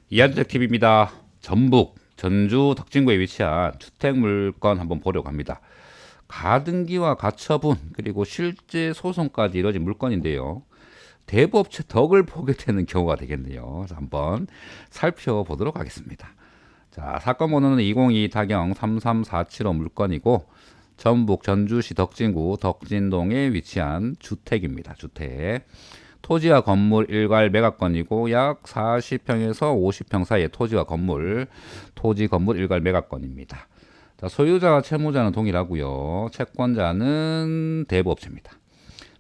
이한주택TV입니다. 전북, 전주, 덕진구에 위치한 주택물건 한번 보려고 합니다. 가등기와 가처분 그리고 실제 소송까지 이뤄진 물건인데요. 대부업체 덕을 보게 되는 경우가 되겠네요. 그래서 한번 살펴보도록 하겠습니다. 자, 사건 번호는 202 타경 33475 물건이고 전북 전주시 덕진구 덕진동에 위치한 주택입니다. 주택. 토지와 건물 일괄 매각건이고 약 40평에서 50평 사이의 토지와 건물, 토지 건물 일괄 매각건입니다. 자, 소유자와 채무자는 동일하고요. 채권자는 대부업체입니다.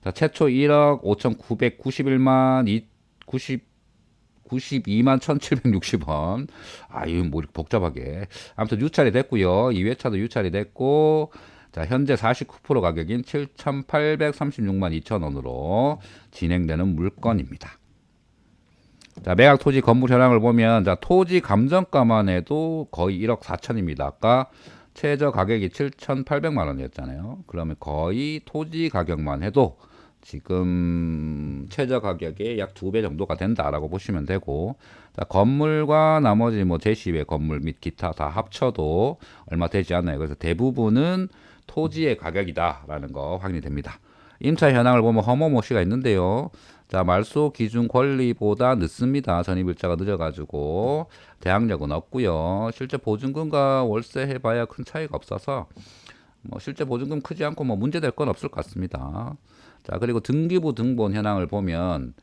자, 최초 1억 5,991만 92만 1,760원. 아, 이거 뭐 이렇게 복잡하게. 아무튼 유찰이 됐고요. 2회차도 유찰이 됐고, 자, 현재 49% 가격인 7,836만 2천원으로 진행되는 물건입니다. 자, 매각 토지 건물 현황을 보면, 자, 토지 감정가만 해도 거의 1억 4천입니다. 아까 최저 가격이 7,800만 원이었잖아요. 그러면 거의 토지 가격만 해도 지금 최저 가격의 약 2배 정도가 된다라고 보시면 되고, 자, 건물과 나머지 뭐 제시외 건물 및 기타 다 합쳐도 얼마 되지 않아요. 그래서 대부분은 토지의 가격이다라는 거 확인이 됩니다. 임차 현황을 보면 허모모씨가 있는데요. 자, 말소 기준 권리보다 늦습니다. 전입일자가 늦어가지고 대항력은 없고요. 실제 보증금과 월세 해봐야 큰 차이가 없어서 뭐 실제 보증금 크지 않고 뭐 문제될 건 없을 것 같습니다. 자, 그리고 등기부 등본 현황을 보면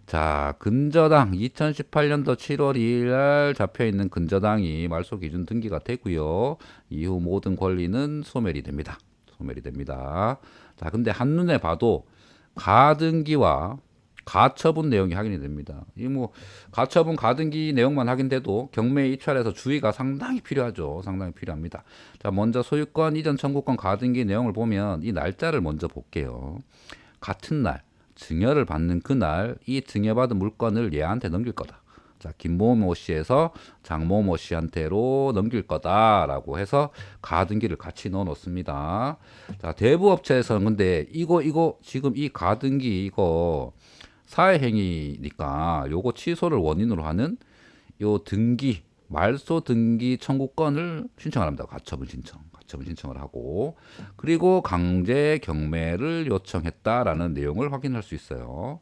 자, 근저당 2018년도 7월 2일 날 잡혀 있는 근저당이 말소 기준 등기가 되고요. 이후 모든 권리는 소멸이 됩니다. 소멸이 됩니다. 자, 근데 한눈에 봐도 가등기와 가처분 내용이 확인이 됩니다. 이 뭐 가처분 가등기 내용만 확인돼도 경매 입찰에서 주의가 상당히 필요하죠. 상당히 필요합니다. 자, 먼저 소유권 이전 청구권 가등기 내용을 보면 이 날짜를 먼저 볼게요. 같은 날 증여를 받는 그날 이 증여받은 물건을 얘한테 넘길 거다. 자, 김모모 씨에서 장모모 씨한테로 넘길 거다라고 해서 가등기를 같이 넣어 놓습니다. 자, 대부업체에서는 근데 이거 지금 이 가등기 이거 사회행위니까 요거 취소를 원인으로 하는 요 등기 말소 등기 청구권을 신청을 합니다. 가처분 신청. 가처분 신청을 하고 그리고 강제 경매를 요청했다라는 내용을 확인할 수 있어요.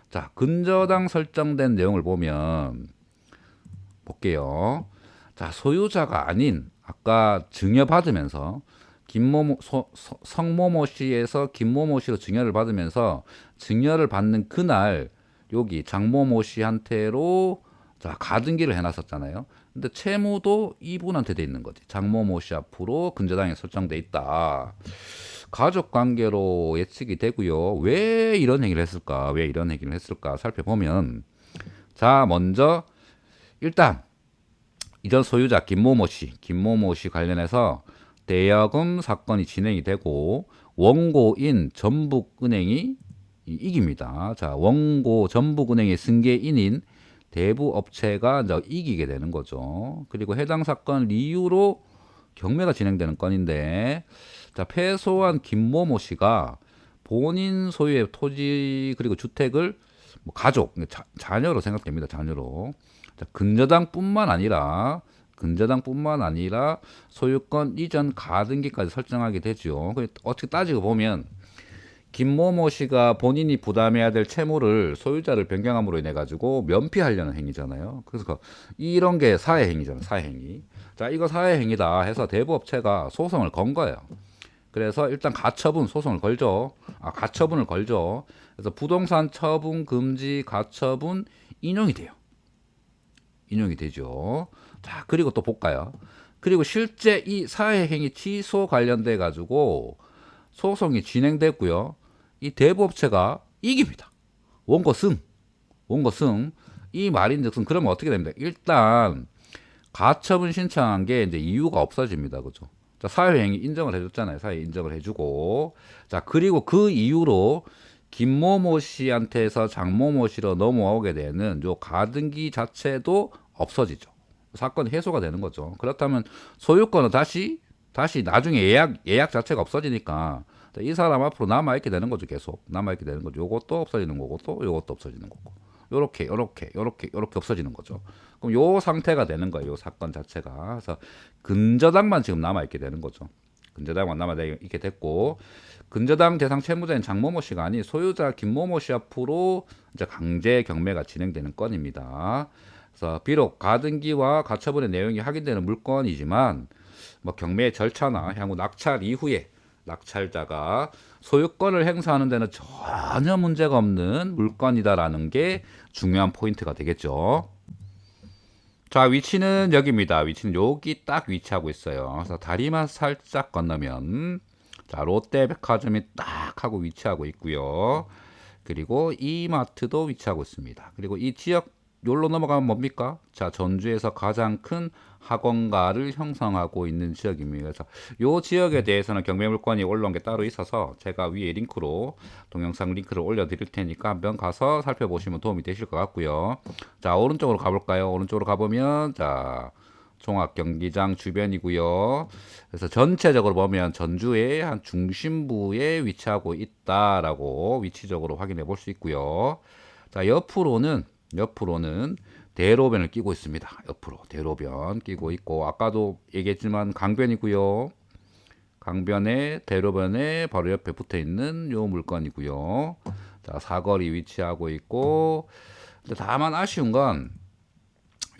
자, 근저당 설정된 내용을 보면 볼게요. 자, 소유자가 아닌 아까 증여받으면서 성모모 씨에서 김모모 씨로 증여를 받으면서 증여를 받는 그날 여기 장모모 씨한테로 자, 가등기를 해놨었잖아요. 근데 채무도 이분한테 돼 있는 거지. 장모모 씨 앞으로 근저당이 설정돼 있다. 가족 관계로 예측이 되고요. 왜 이런 얘기를 했을까? 왜 이런 얘기를 했을까? 살펴보면 자, 먼저 일단 이전 소유자 김모모 씨 관련해서 대여금 사건이 진행이 되고 원고인 전북은행이 이깁니다. 자, 원고 전북은행의 승계인인 대부업체가 이제 이기게 되는 거죠. 그리고 해당 사건 이유로 경매가 진행되는 건인데, 자, 패소한 김모모 씨가 본인 소유의 토지 그리고 주택을 뭐 가족, 자녀로 생각됩니다. 자녀로. 자, 근저당뿐만 아니라 소유권 이전 가등기까지 설정하게 되죠. 어떻게 따지고 보면 김모모 씨가 본인이 부담해야 될 채무를 소유자를 변경함으로 인해 가지고 면피하려는 행위잖아요. 그래서 이런 게 사회행위잖아요. 사회행위. 자, 이거 사회행위다 해서 대부업체가 소송을 건 거예요. 그래서 일단 가처분 소송을 걸죠. 가처분을 걸죠. 그래서 부동산 처분 금지 가처분 인용이 돼요. 인용이 되죠. 자, 그리고 또 볼까요? 그리고 실제 이 사회행위 취소 관련돼 가지고 소송이 진행됐고요. 이 대부업체가 이깁니다. 원고 승. 원고 승. 이 말인즉슨 그러면 어떻게 됩니까? 일단 가처분 신청한 게 이제 이유가 없어집니다. 그죠? 자, 사회행위 인정을 해줬잖아요. 사회 인정을 해주고. 자, 그리고 그 이후로 김모모 씨한테서 장모모 씨로 넘어오게 되는 요 가등기 자체도 없어지죠. 사건이 해소가 되는 거죠. 그렇다면 소유권은 다시 나중에 예약 자체가 없어지니까 이 사람 앞으로 남아있게 되는 거죠. 계속 남아있게 되는 거죠. 요것도 없어지는 거고 또 요것도 없어지는 거고. 요렇게 없어지는 거죠. 그럼 요 상태가 되는 거예요. 요 사건 자체가. 그래서 근저당만 지금 남아있게 되는 거죠. 근저당만 남아있게 됐고, 근저당 대상 채무자인 장모모 씨가 아닌 소유자 김모모 씨 앞으로 이제 강제 경매가 진행되는 건입니다. 그래서 비록 가등기와 가처분의 내용이 확인되는 물건이지만 뭐 경매 절차나 향후 낙찰 이후에 낙찰자가 소유권을 행사하는 데는 전혀 문제가 없는 물건이다라는 게 중요한 포인트가 되겠죠. 자, 위치는 여기입니다. 위치는 여기 딱 위치하고 있어요. 그래서 다리만 살짝 건너면 자, 롯데백화점이 딱 하고 위치하고 있고요. 그리고 이마트도 위치하고 있습니다. 그리고 이 지역 여기로 넘어가면 뭡니까? 자, 전주에서 가장 큰 학원가를 형성하고 있는 지역입니다. 그래서 이 지역에 대해서는 경매물건이 올라온 게 따로 있어서 제가 위에 링크로 동영상 링크를 올려드릴 테니까 한번 가서 살펴보시면 도움이 되실 것 같고요. 자, 오른쪽으로 가볼까요? 오른쪽으로 가보면 자, 종합경기장 주변이고요. 그래서 전체적으로 보면 전주의 한 중심부에 위치하고 있다라고 위치적으로 확인해 볼 수 있고요. 자, 옆으로는 대로변을 끼고 있습니다. 옆으로 대로변 끼고 있고, 아까도 얘기했지만 강변이고요. 강변에 대로변에 바로 옆에 붙어 있는 요 물건이고요. 자, 사거리 위치하고 있고, 다만 아쉬운 건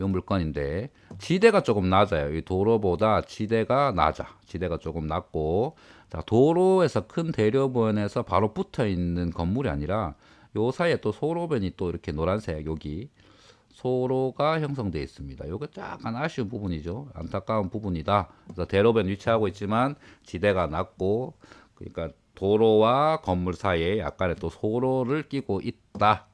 요 물건인데 지대가 조금 낮아요. 이 도로보다 지대가 낮아. 지대가 조금 낮고, 자, 도로에서 큰 대로변에서 바로 붙어 있는 건물이 아니라 요 사이에 또 소로변이 또 이렇게 노란색 여기 소로가 형성되어 있습니다. 요게 약간 아쉬운 부분이죠. 안타까운 부분이다. 그래서 대로변 위치하고 있지만 지대가 낮고, 그러니까 도로와 건물 사이에 약간의 또 소로를 끼고 있다.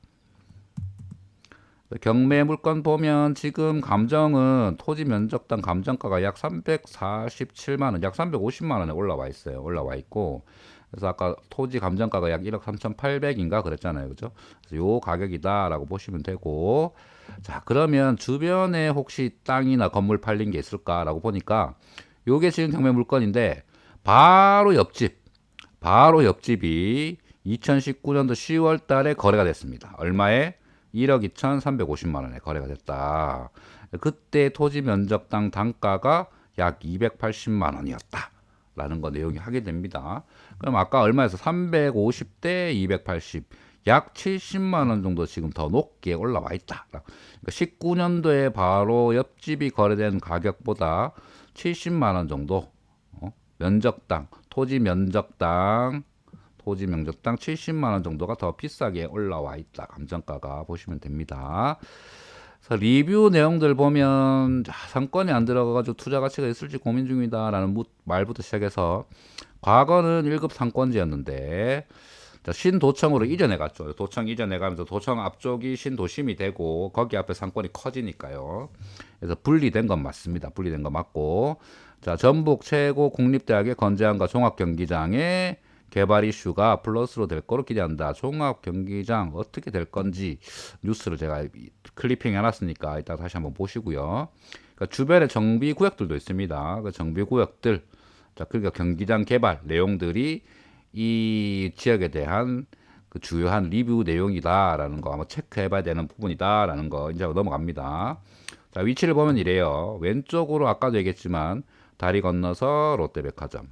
경매 물건 보면 지금 감정은 토지 면적당 감정가가 약 347만 원, 약 350만 원에 올라와 있어요. 올라와 있고, 그래서 아까 토지 감정가가 약 1억 3,800인가 그랬잖아요. 그죠? 그래서 요 가격이다라고 보시면 되고, 자, 그러면 주변에 혹시 땅이나 건물 팔린 게 있을까라고 보니까 요게 지금 경매 물건인데 바로 옆집이 2019년도 10월 달에 거래가 됐습니다. 얼마에? 1억 2,350만 원에 거래가 됐다. 그때 토지 면적당 단가가 약 280만 원이었다. 라는 거 내용이 확인됩니다. 그럼 아까 얼마에서 350대 280, 약 70만 원 정도 지금 더 높게 올라와 있다. 그러니까 19년도에 바로 옆집이 거래된 가격보다 70만 원 정도 면적당, 토지 면적당 70만 원 정도가 더 비싸게 올라와 있다. 감정가가 보시면 됩니다. 그래서 리뷰 내용들 보면 상권이 안 들어가가지고 투자 가치가 있을지 고민 중이다라는 말부터 시작해서 과거는 1급 상권지였는데 신도청으로 이전해 갔죠. 도청 이전해 가면서 도청 앞쪽이 신도심이 되고 거기 앞에 상권이 커지니까요. 그래서 분리된 건 맞습니다. 분리된 건 맞고, 자, 전북 최고 국립대학의 건재함과 종합경기장의 개발 이슈가 플러스로 될 거로 기대한다. 종합경기장 어떻게 될 건지 뉴스를 제가 클리핑 해놨으니까 이따 다시 한번 보시고요. 그러니까 주변에 정비 구역들도 있습니다. 그 정비 구역들, 자, 그러니까 경기장 개발 내용들이 이 지역에 대한 그 주요한 리뷰 내용이다라는 거 한번 체크해봐야 되는 부분이다라는 거 이제 넘어갑니다. 자, 위치를 보면 이래요. 왼쪽으로 아까도 얘기했지만 다리 건너서 롯데백화점,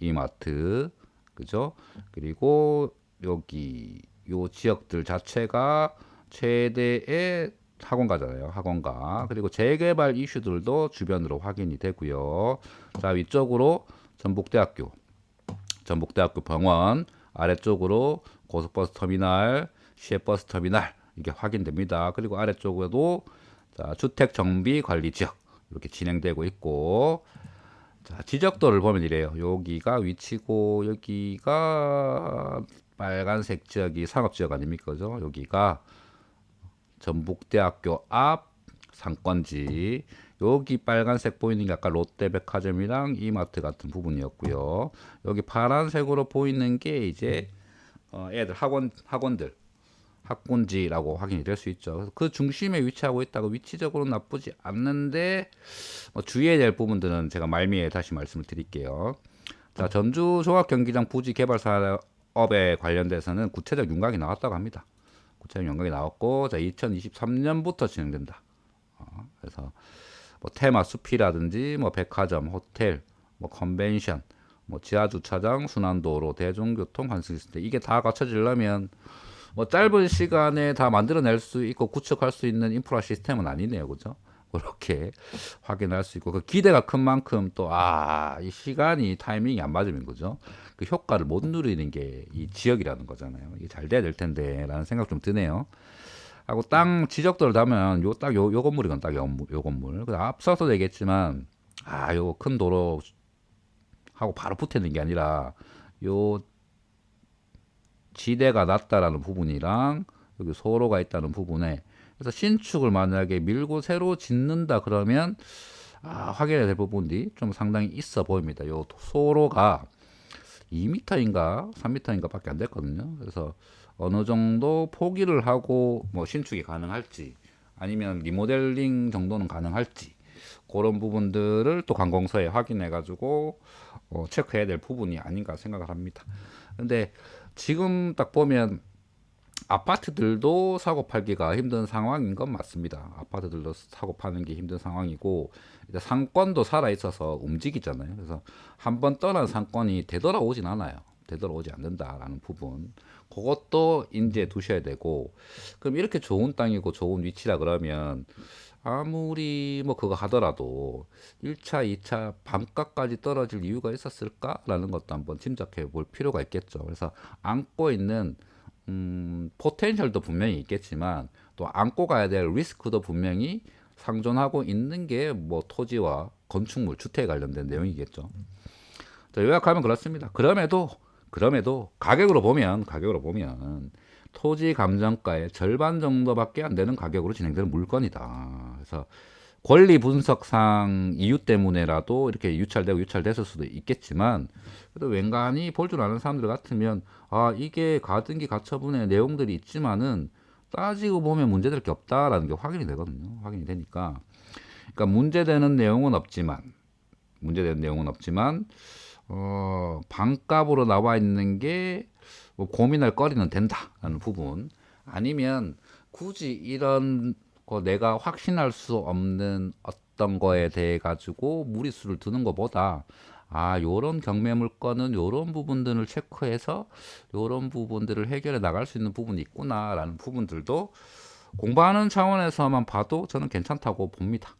이마트, 그죠? 그리고 여기 요 지역들 자체가 최대의 학원가잖아요. 학원가. 그리고 재개발 이슈들도 주변으로 확인이 되고요. 자, 위쪽으로 전북대학교 병원, 아래쪽으로 고속버스 터미널, 시외버스 터미널 이게 확인됩니다. 그리고 아래쪽에도 자, 주택 정비 관리 지역 이렇게 진행되고 있고, 자, 지적도를 보면 이래요. 여기가 위치고 여기가 빨간색 지역이 상업지역 아닙니까? 그죠? 여기가 전북대학교 앞 상권지, 여기 빨간색 보이는 게 아까 롯데백화점이랑 이마트 같은 부분이었고요. 여기 파란색으로 보이는 게 이제 애들 학원들 학군지라고 확인이 될 수 있죠. 그래서 그 중심에 위치하고 있다고 위치적으로 나쁘지 않는데 주의해야 될 부분들은 제가 말미에 다시 말씀을 드릴게요. 자, 전주 종합경기장 부지 개발 사업에 관련돼서는 구체적 윤곽이 나왔다고 합니다. 구체적 연각이 나왔고, 자, 2023년부터 진행된다. 그래서 뭐 테마 숲이라든지 뭐 백화점, 호텔, 뭐 컨벤션, 뭐 지하 주차장, 순환도로, 대중교통, 환승 시스템 이게 다 갖춰지려면 뭐 짧은 시간에 다 만들어낼 수 있고 구축할 수 있는 인프라 시스템은 아니네요, 그죠? 그렇게 확인할 수 있고 그 기대가 큰 만큼 또 이 시간이 타이밍이 안 맞으면 그죠? 그 효과를 못 누리는 게 이 지역이라는 거잖아요. 이게 잘 돼야 될 텐데라는 생각 좀 드네요. 하고 땅 지적도를 다면 요 건물이건 딱 요 건물. 그 앞서서 얘기했지만 요거 큰 도로 하고 바로 붙어 있는 게 아니라 요 지대가 낮다라는 부분이랑 여기 소로가 있다는 부분에 그래서 신축을 만약에 밀고 새로 짓는다 그러면 확인해야 될 부분이 좀 상당히 있어 보입니다. 요 소로가 2m인가 3m인가 밖에 안 됐거든요. 그래서 어느 정도 포기를 하고 뭐 신축이 가능할지 아니면 리모델링 정도는 가능할지 그런 부분들을 또 관공서에 확인해 가지고 체크해야 될 부분이 아닌가 생각을 합니다. 근데 지금 딱 보면 아파트들도 사고 팔기가 힘든 상황인 건 맞습니다. 아파트들도 사고 파는 게 힘든 상황이고 이제 상권도 살아 있어서 움직이잖아요. 그래서 한번 떠난 상권이 되돌아오진 않아요. 되돌아오지 않는다라는 부분. 그것도 인지해 두셔야 되고 그럼 이렇게 좋은 땅이고 좋은 위치라 그러면 아무리 뭐 그거 하더라도 1차, 2차 반가까지 떨어질 이유가 있었을까라는 것도 한번 짐작해 볼 필요가 있겠죠. 그래서 안고 있는 포텐셜도 분명히 있겠지만 또 안고 가야 될 리스크도 분명히 상존하고 있는 게 뭐 토지와 건축물, 주택에 관련된 내용이겠죠. 자, 요약하면 그렇습니다. 그럼에도 가격으로 보면 토지 감정가의 절반 정도밖에 안 되는 가격으로 진행되는 물건이다. 그래서 권리 분석상 이유 때문에라도 이렇게 유찰됐을 수도 있겠지만 그래도 웬간히 볼 줄 아는 사람들 같으면 이게 가등기 가처분의 내용들이 있지만은 따지고 보면 문제될 게 없다라는 게 확인이 되거든요. 확인이 되니까 그러니까 문제되는 내용은 없지만 반값으로 나와 있는 게 뭐 고민할 거리는 된다라는 부분 아니면 굳이 이런 거 내가 확신할 수 없는 어떤 거에 대해 가지고 무리수를 두는 것보다 요런 경매 물건은 요런 부분들을 체크해서 요런 부분들을 해결해 나갈 수 있는 부분이 있구나라는 부분들도 공부하는 차원에서만 봐도 저는 괜찮다고 봅니다.